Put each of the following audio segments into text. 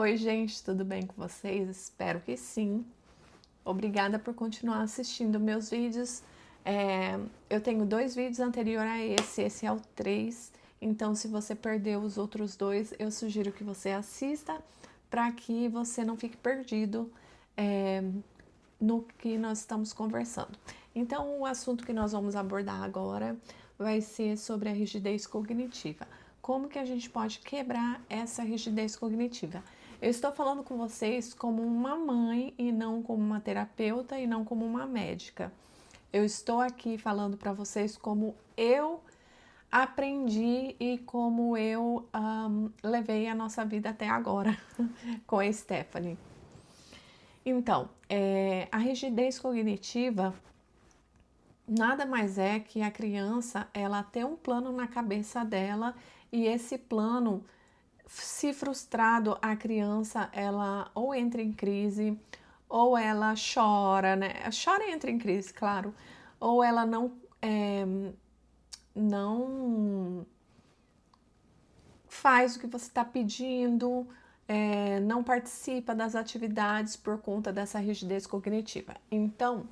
Oi, gente, tudo bem com vocês? Espero que sim. Obrigada por continuar assistindo meus vídeos. Eu tenho 2 vídeos anteriores a esse é o 3. Então, se você perdeu os outros 2, eu sugiro que você assista para que você não fique perdido no que nós estamos conversando. Então, o assunto que nós vamos abordar agora vai ser sobre a rigidez cognitiva. Como que a gente pode quebrar essa rigidez cognitiva? Eu estou falando com vocês como uma mãe e não como uma terapeuta e não como uma médica. Eu estou aqui falando para vocês como eu aprendi e como eu levei a nossa vida até agora com a Stephanie. Então, a rigidez cognitiva nada mais é que a criança ela tem um plano na cabeça dela e esse plano, se frustrado, a criança ela ou entra em crise ou ela chora, né? Chora e entra em crise, claro. Ou ela não faz o que você está pedindo, não participa das atividades por conta dessa rigidez cognitiva. Então,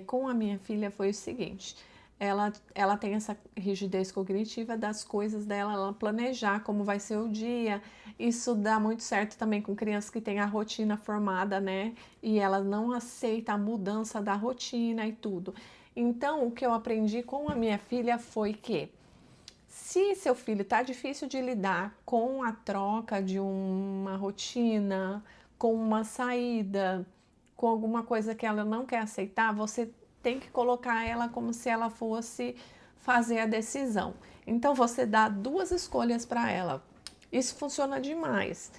com a minha filha foi o seguinte, ela tem essa rigidez cognitiva das coisas dela, ela planejar como vai ser o dia. Isso dá muito certo também com crianças que têm a rotina formada, né? E ela não aceita a mudança da rotina e tudo. Então, o que eu aprendi com a minha filha foi que se seu filho está difícil de lidar com a troca de uma rotina, com uma saída, com alguma coisa que ela não quer aceitar, você tem que colocar ela como se ela fosse fazer a decisão. Então você dá 2 escolhas para ela. Isso funciona demais.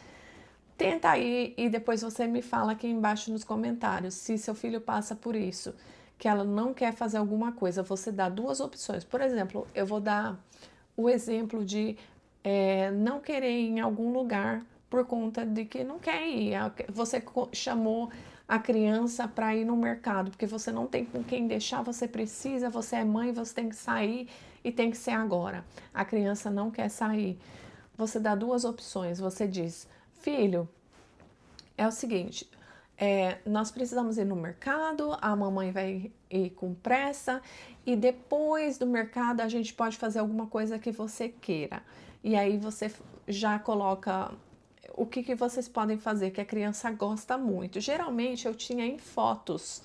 Tenta aí e depois você me fala aqui embaixo nos comentários se seu filho passa por isso, que ela não quer fazer alguma coisa. Você dá 2 opções. Por exemplo, eu vou dar o exemplo de não querer ir em algum lugar por conta de que não quer ir. Você chamou a criança para ir no mercado, porque você não tem com quem deixar, você precisa, você é mãe, você tem que sair e tem que ser agora. A criança não quer sair. Você dá 2 opções, você diz, filho, é o seguinte, nós precisamos ir no mercado, a mamãe vai ir com pressa e depois do mercado a gente pode fazer alguma coisa que você queira. E aí você já coloca o que vocês podem fazer, que a criança gosta muito. Geralmente eu tinha em fotos,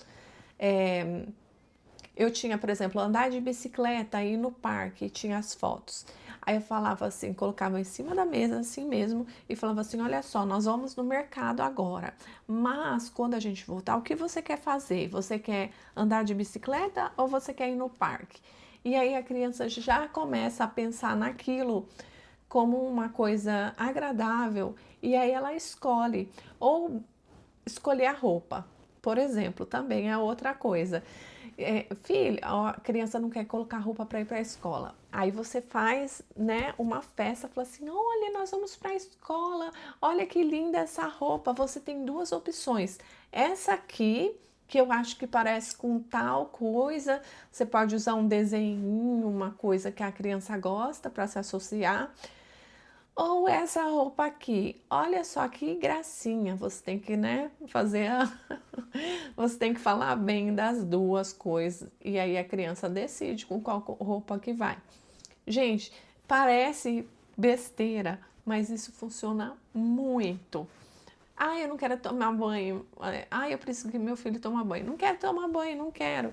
eu tinha, por exemplo, andar de bicicleta, ir no parque, tinha as fotos. Aí eu falava assim, colocava em cima da mesa assim mesmo e falava assim, olha só, nós vamos no mercado agora, mas quando a gente voltar, o que você quer fazer? Você quer andar de bicicleta ou você quer ir no parque? E aí a criança já começa a pensar naquilo como uma coisa agradável e aí ela escolhe. Ou escolher a roupa, por exemplo, também é outra coisa. Filho, a criança não quer colocar roupa para ir para a escola. Aí você faz, né, uma festa, fala assim: olha, nós vamos para a escola, olha que linda essa roupa. Você tem 2 opções. Essa aqui, que eu acho que parece com tal coisa, você pode usar um desenho, uma coisa que a criança gosta para se associar. Ou essa roupa aqui, olha só que gracinha, você tem que, né, você tem que falar bem das 2 coisas, e aí a criança decide com qual roupa que vai. Gente, parece besteira, mas isso funciona muito. Ah, eu não quero tomar banho. Ah, eu preciso que meu filho tome banho. Não quero tomar banho, não quero.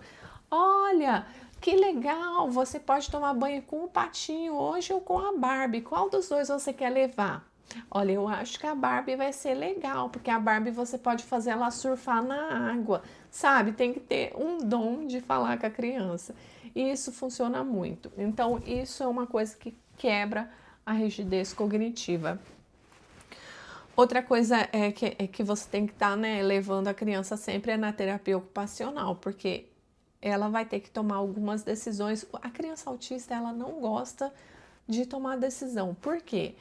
Olha, que legal! Você pode tomar banho com o patinho hoje ou com a Barbie. Qual dos 2 você quer levar? Olha, eu acho que a Barbie vai ser legal, porque a Barbie você pode fazer ela surfar na água, sabe? Tem que ter um dom de falar com a criança. E isso funciona muito. Então, isso é uma coisa que quebra a rigidez cognitiva. Outra coisa que você tem que estar, né, levando a criança sempre é na terapia ocupacional, porque ela vai ter que tomar algumas decisões. A criança autista, ela não gosta de tomar decisão. Por quê?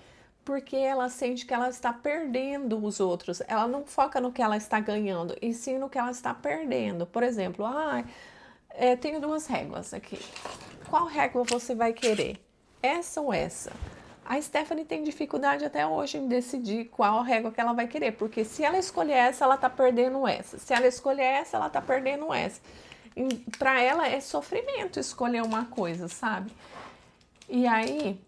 Porque ela sente que ela está perdendo os outros. Ela não foca no que ela está ganhando, e sim no que ela está perdendo. Por exemplo, tenho 2 réguas aqui. Qual régua você vai querer? Essa ou essa? A Stephanie tem dificuldade até hoje em decidir qual régua que ela vai querer, porque se ela escolher essa, ela tá perdendo essa. Se ela escolher essa, ela tá perdendo essa. Para ela é sofrimento escolher uma coisa, sabe? E aí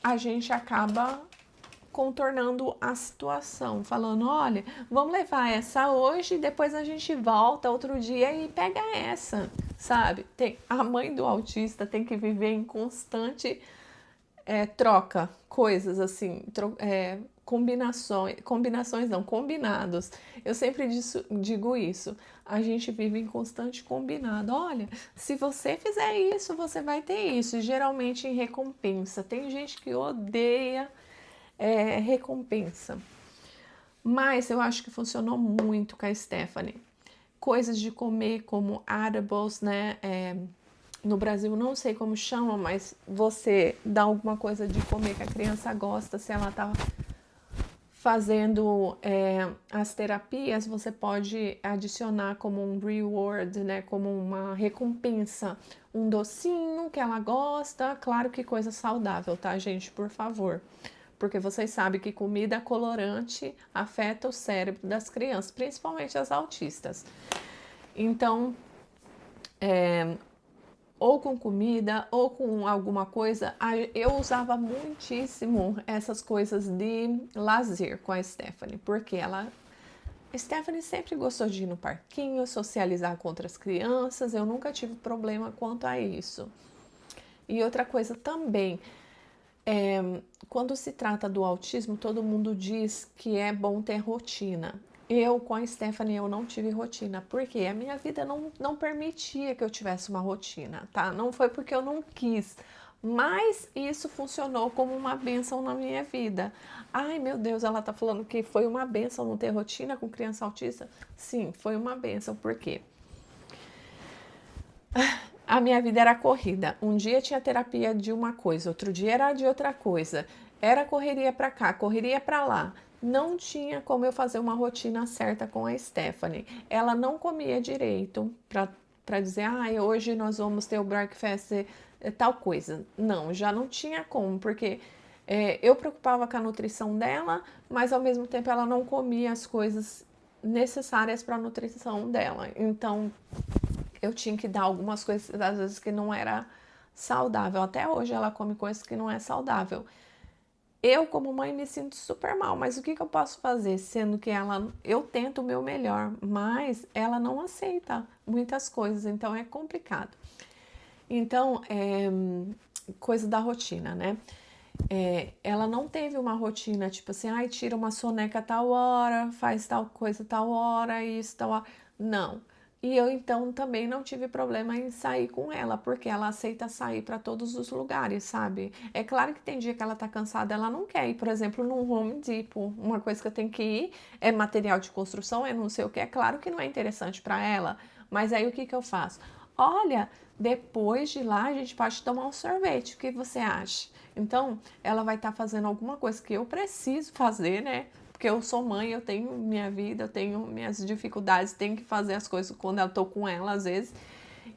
a gente acaba contornando a situação, falando, olha, vamos levar essa hoje, depois a gente volta outro dia e pega essa, sabe? A mãe do autista tem que viver em constante troca, coisas assim, combinações não, combinados. Eu sempre digo isso, a gente vive em constante combinado. Olha, se você fizer isso, você vai ter isso, geralmente em recompensa. Tem gente que odeia recompensa. Mas eu acho que funcionou muito com a Stephanie. Coisas de comer como edibles, né? No Brasil não sei como chama, mas você dá alguma coisa de comer que a criança gosta, se ela tá fazendo as terapias, você pode adicionar como um reward, né? Como uma recompensa, um docinho que ela gosta, claro que coisa saudável, tá, gente? Por favor. Porque vocês sabem que comida colorante afeta o cérebro das crianças, principalmente as autistas. Então, ou com comida, ou com alguma coisa, eu usava muitíssimo essas coisas de lazer com a Stephanie, porque a Stephanie sempre gostou de ir no parquinho, socializar com outras crianças, eu nunca tive problema quanto a isso. E outra coisa também, quando se trata do autismo, todo mundo diz que é bom ter rotina. Eu, com a Stephanie, eu não tive rotina, porque a minha vida não permitia que eu tivesse uma rotina, tá? Não foi porque eu não quis, mas isso funcionou como uma bênção na minha vida. Ai, meu Deus, ela tá falando que foi uma bênção não ter rotina com criança autista? Sim, foi uma bênção, por quê? A minha vida era corrida. Um dia tinha terapia de uma coisa, outro dia era de outra coisa. Era correria para cá, correria para lá. Não tinha como eu fazer uma rotina certa com a Stephanie. Ela não comia direito para dizer, hoje nós vamos ter o breakfast, tal coisa. Não, já não tinha como, porque eu preocupava com a nutrição dela, mas ao mesmo tempo ela não comia as coisas necessárias para a nutrição dela. Então, eu tinha que dar algumas coisas, às vezes, que não era saudável. Até hoje ela come coisas que não é saudável. Eu, como mãe, me sinto super mal, mas o que eu posso fazer? Sendo que eu tento o meu melhor, mas ela não aceita muitas coisas, então é complicado. Então, coisa da rotina, né? Ela não teve uma rotina, tipo assim, tira uma soneca tal hora, faz tal coisa tal hora, isso tal hora. Não. E eu então também não tive problema em sair com ela, porque ela aceita sair para todos os lugares, sabe? É claro que tem dia que ela tá cansada, ela não quer ir, por exemplo, num Home Depot. Uma coisa que eu tenho que ir é material de construção, é não sei o que. É claro que não é interessante para ela, mas aí o que eu faço? Olha, depois de lá a gente pode tomar um sorvete, o que você acha? Então, ela vai estar fazendo alguma coisa que eu preciso fazer, né? Porque eu sou mãe, eu tenho minha vida, eu tenho minhas dificuldades, tenho que fazer as coisas quando eu tô com ela, às vezes.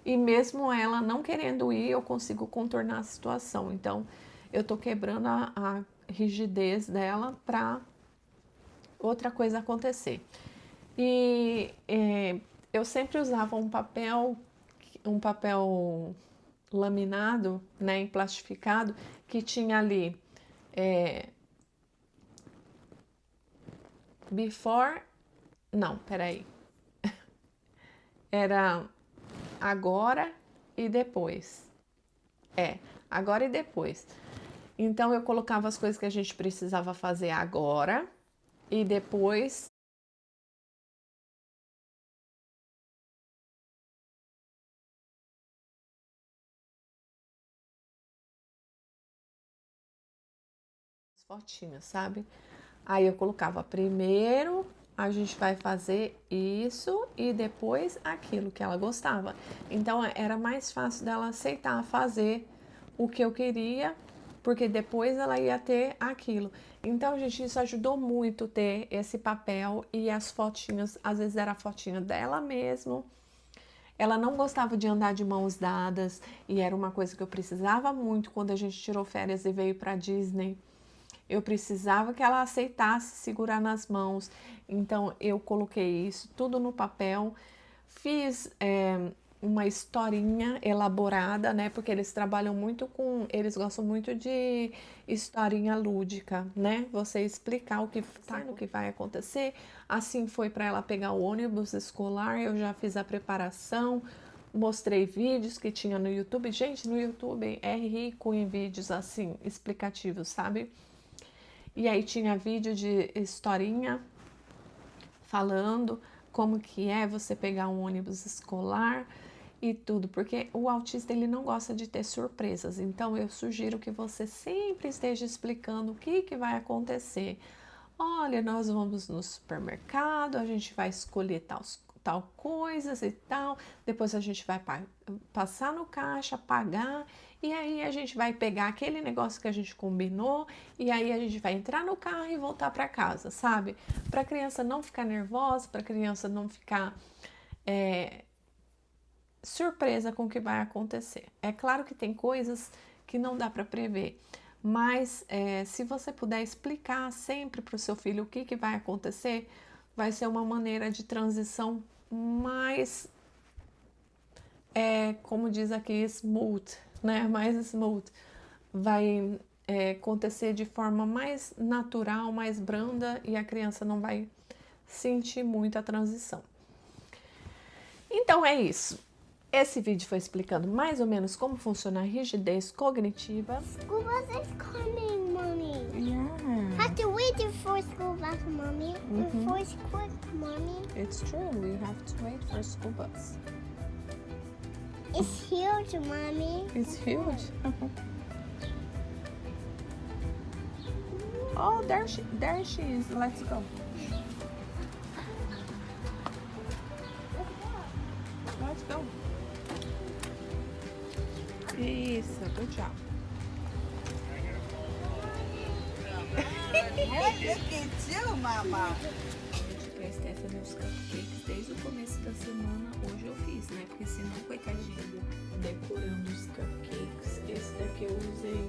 E mesmo ela não querendo ir, eu consigo contornar a situação. Então, eu tô quebrando a rigidez dela para outra coisa acontecer. E eu sempre usava um papel laminado, né, emplastificado, que tinha ali before, não, peraí, era agora e depois, agora e depois. Então eu colocava as coisas que a gente precisava fazer agora e depois as fotinhas, sabe? Aí eu colocava primeiro a gente vai fazer isso e depois aquilo que ela gostava. Então era mais fácil dela aceitar fazer o que eu queria, porque depois ela ia ter aquilo. Então, gente, isso ajudou muito ter esse papel e as fotinhas, às vezes era a fotinha dela mesmo, Ela não gostava de andar de mãos dadas e era uma coisa que eu precisava muito quando a gente tirou férias e veio para Disney. Eu precisava que ela aceitasse segurar nas mãos, então eu coloquei isso tudo no papel, fiz uma historinha elaborada, né? Porque eles trabalham muito com, eles gostam muito de historinha lúdica, né? Você explicar o que vai acontecer. Assim foi para ela pegar o ônibus escolar, eu já fiz a preparação, mostrei vídeos que tinha no YouTube. Gente, no YouTube é rico em vídeos assim explicativos, sabe? E aí tinha vídeo de historinha falando como que é você pegar um ônibus escolar e tudo, porque o autista ele não gosta de ter surpresas. Então eu sugiro que você sempre esteja explicando o que vai acontecer. Olha, nós vamos no supermercado, a gente vai escolher tal coisas e tal, depois a gente vai passar no caixa, pagar, e aí a gente vai pegar aquele negócio que a gente combinou, e aí a gente vai entrar no carro e voltar para casa, sabe? Para a criança não ficar nervosa, para a criança não ficar surpresa com o que vai acontecer. É claro que tem coisas que não dá para prever, mas se você puder explicar sempre para o seu filho o que vai acontecer, vai ser uma maneira de transição mais, como diz aqui, smooth, né? Mais smooth. Vai acontecer de forma mais natural, mais branda e a criança não vai sentir muito a transição. Então é isso. Esse vídeo foi explicando mais ou menos como funciona a rigidez cognitiva. School bus is coming, Mommy. Yeah. Have to wait for school bus, Mommy. Before it's quick, Mommy. It's true, we have to wait for school bus. It's huge, Mommy. It's huge. Oh, there she is. Let's go. Let's go. Isso, good job. Look at you, Mama. Pra Stephanie os cupcakes desde o começo da semana. Hoje eu fiz, né? Porque senão, coitadinha, decorando os cupcakes. Esse daqui eu usei